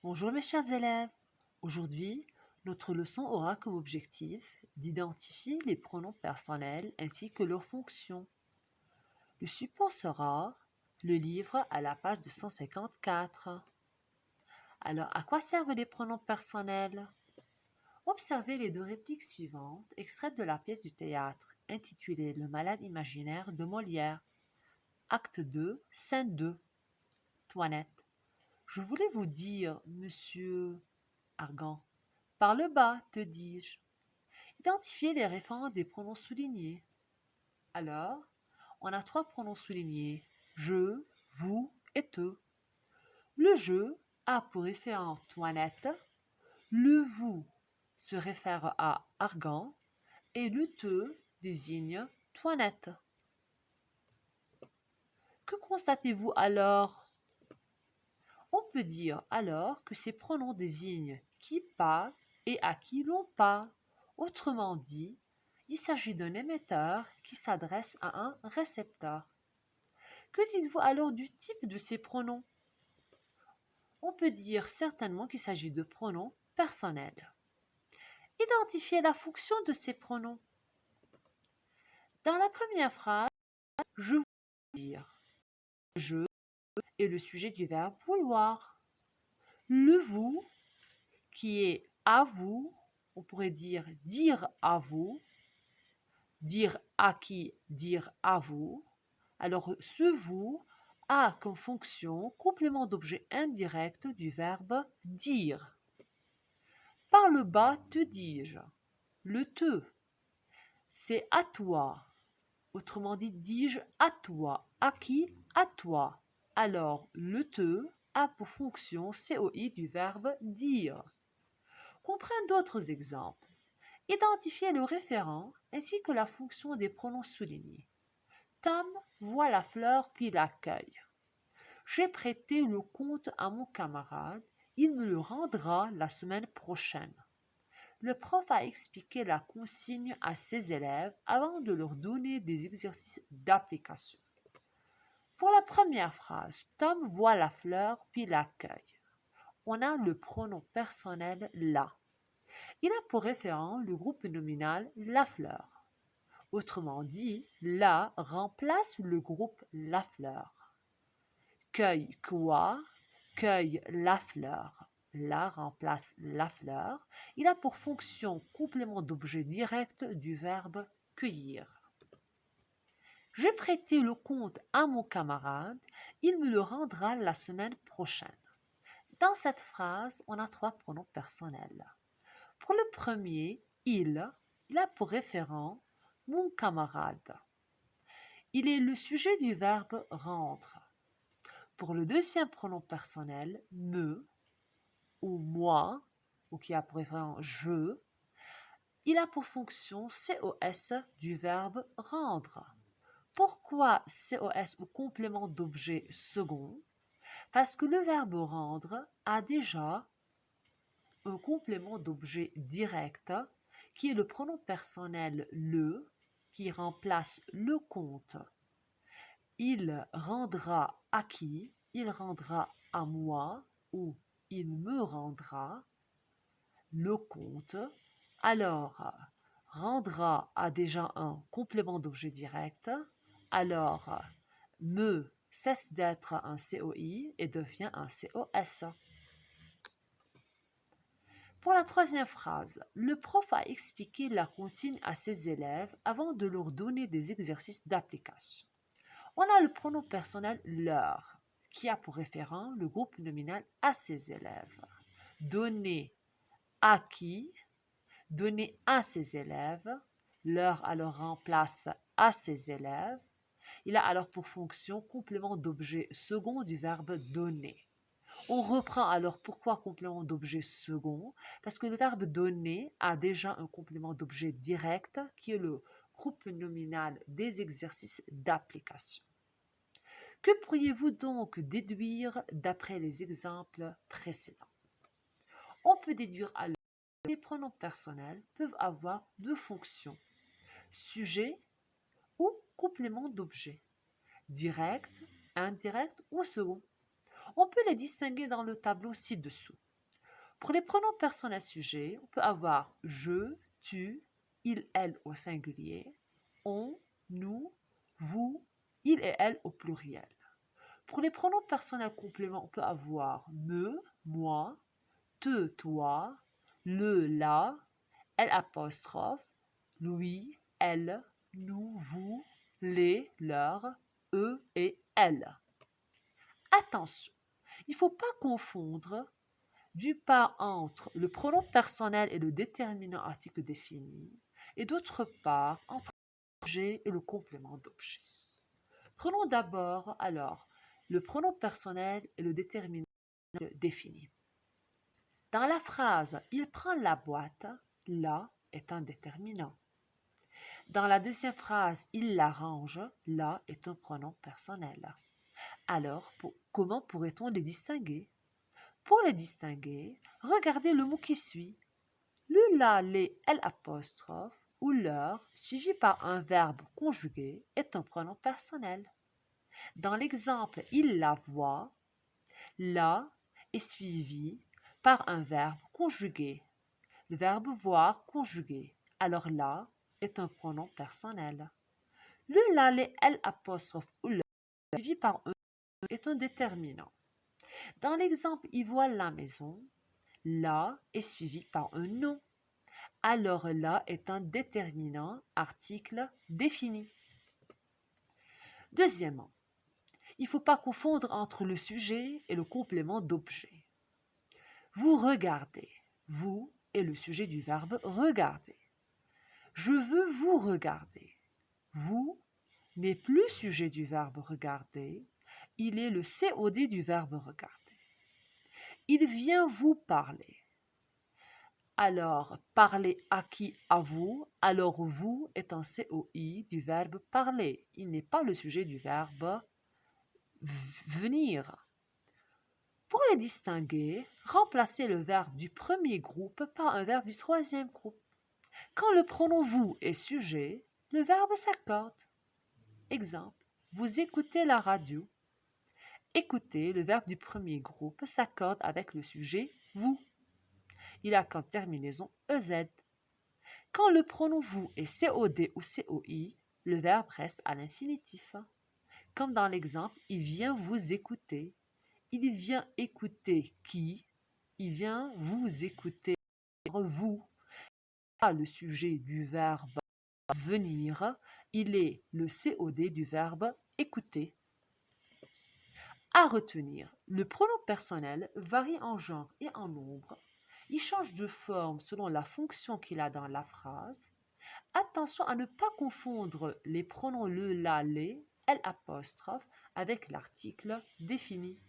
Bonjour mes chers élèves. Aujourd'hui, notre leçon aura comme objectif d'identifier les pronoms personnels ainsi que leurs fonctions. Le support sera le livre à la page 254. Alors, à quoi servent les pronoms personnels? Observez les deux répliques suivantes, extraites de la pièce du théâtre, intitulée Le malade imaginaire de Molière. Acte 2, scène 2. Toinette. Je voulais vous dire, monsieur Argan. Par le bas, te dis-je. Identifiez les références des pronoms soulignés. Alors, on a trois pronoms soulignés, je, vous et te. Le je a pour référent Toinette, le vous se réfère à Argan et le te désigne Toinette. Que constatez-vous alors? On peut dire alors que ces pronoms désignent qui parle et à qui l'on parle. Autrement dit, il s'agit d'un émetteur qui s'adresse à un récepteur. Que dites-vous alors du type de ces pronoms? On peut dire certainement qu'il s'agit de pronoms personnels. Identifiez la fonction de ces pronoms. Dans la première phrase, je vous dire. Je est le sujet du verbe vouloir. Le vous, qui est à vous, on pourrait dire à vous, dire à qui, dire à vous. Alors, ce vous a comme fonction complément d'objet indirect du verbe dire. Par le bas, te dis-je. Le te, c'est à toi. Autrement dit, dis-je à toi. À qui? À toi. Alors, le te a pour fonction COI du verbe dire. On prend d'autres exemples. Identifiez le référent ainsi que la fonction des pronoms soulignés. Tom voit la fleur puis l'accueille. J'ai prêté le compte à mon camarade, il me le rendra la semaine prochaine. Le prof a expliqué la consigne à ses élèves avant de leur donner des exercices d'application. Pour la première phrase, Tom voit la fleur puis l'accueille. On a le pronom personnel la. Il a pour référent le groupe nominal la fleur. Autrement dit, la remplace le groupe la fleur. Cueille quoi? Cueille la fleur. La remplace la fleur. Il a pour fonction complément d'objet direct du verbe cueillir. J'ai prêté le compte à mon camarade, il me le rendra la semaine prochaine. Dans cette phrase, on a trois pronoms personnels. Pour le premier, il a pour référent mon camarade. Il est le sujet du verbe rendre. Pour le deuxième pronom personnel, me ou moi, ou qui a pour référent je, il a pour fonction COS du verbe rendre. Pourquoi COS ou complément d'objet second? Parce que le verbe rendre a déjà un complément d'objet direct qui est le pronom personnel le qui remplace le compte. Il rendra à qui? Il rendra à moi ou il me rendra le compte. Alors, rendra a déjà un complément d'objet direct. Alors, me cesse d'être un COI et devient un COS. Pour la troisième phrase, le prof a expliqué la consigne à ses élèves avant de leur donner des exercices d'application. On a le pronom personnel leur, qui a pour référent le groupe nominal à ses élèves. Donner à qui? Donner à ses élèves. Leur alors remplace à ses élèves. Il a alors pour fonction complément d'objet second du verbe donner. On reprend alors pourquoi complément d'objet second? Parce que le verbe donner a déjà un complément d'objet direct qui est le groupe nominal des exercices d'application. Que pourriez-vous donc déduire d'après les exemples précédents? On peut déduire alors que les pronoms personnels peuvent avoir deux fonctions, sujet ou complément d'objet, direct, indirect ou second. On peut les distinguer dans le tableau ci-dessous. Pour les pronoms personnels sujets, on peut avoir je, tu, il, elle au singulier, on, nous, vous, il et elle au pluriel. Pour les pronoms personnels compléments, on peut avoir me, moi, te, toi, le, la, elle apostrophe, lui, elle, nous, vous, les, leur, eux et elles. Attention, il ne faut pas confondre d'une part entre le pronom personnel et le déterminant article défini, et d'autre part entre l'objet et le complément d'objet. Prenons d'abord alors le pronom personnel et le déterminant défini. Dans la phrase « il prend la boîte », là est un déterminant. Dans la deuxième phrase « il l'arrange », là est un pronom personnel. Alors, comment pourrait-on les distinguer? Pour les distinguer, regardez le mot qui suit. Le, la, les, l apostrophe ou leur, suivi par un verbe conjugué, est un pronom personnel. Dans l'exemple « il la voit », la est suivi par un verbe conjugué. Le verbe voir conjugué. Alors la est un pronom personnel. Le, la, les, l apostrophe ou leur, suivi par un est un déterminant. Dans l'exemple « il voit la maison », la est suivi par un nom. Alors là est un déterminant article défini. Deuxièmement, il ne faut pas confondre entre le sujet et le complément d'objet. Vous regardez, vous est le sujet du verbe regarder. Je veux vous regarder. Vous n'est plus sujet du verbe regarder, il est le COD du verbe regarder. Il vient vous parler. Alors, parler à qui? À vous. Alors, vous est un COI du verbe parler. Il n'est pas le sujet du verbe venir. Pour les distinguer, remplacez le verbe du premier groupe par un verbe du troisième groupe. Quand le pronom vous est sujet, le verbe s'accorde. Exemple, vous écoutez la radio. Écouter, le verbe du premier groupe, s'accorde avec le sujet vous. Il a comme terminaison EZ. Quand le pronom vous est COD ou COI, le verbe reste à l'infinitif. Comme dans l'exemple, il vient vous écouter. Il vient écouter qui? Il vient vous écouter vous. Le sujet du verbe venir, il est le COD du verbe écouter. À retenir, le pronom personnel varie en genre et en nombre. Il change de forme selon la fonction qu'il a dans la phrase. Attention à ne pas confondre les pronoms le, la, les, l apostrophe avec l'article défini.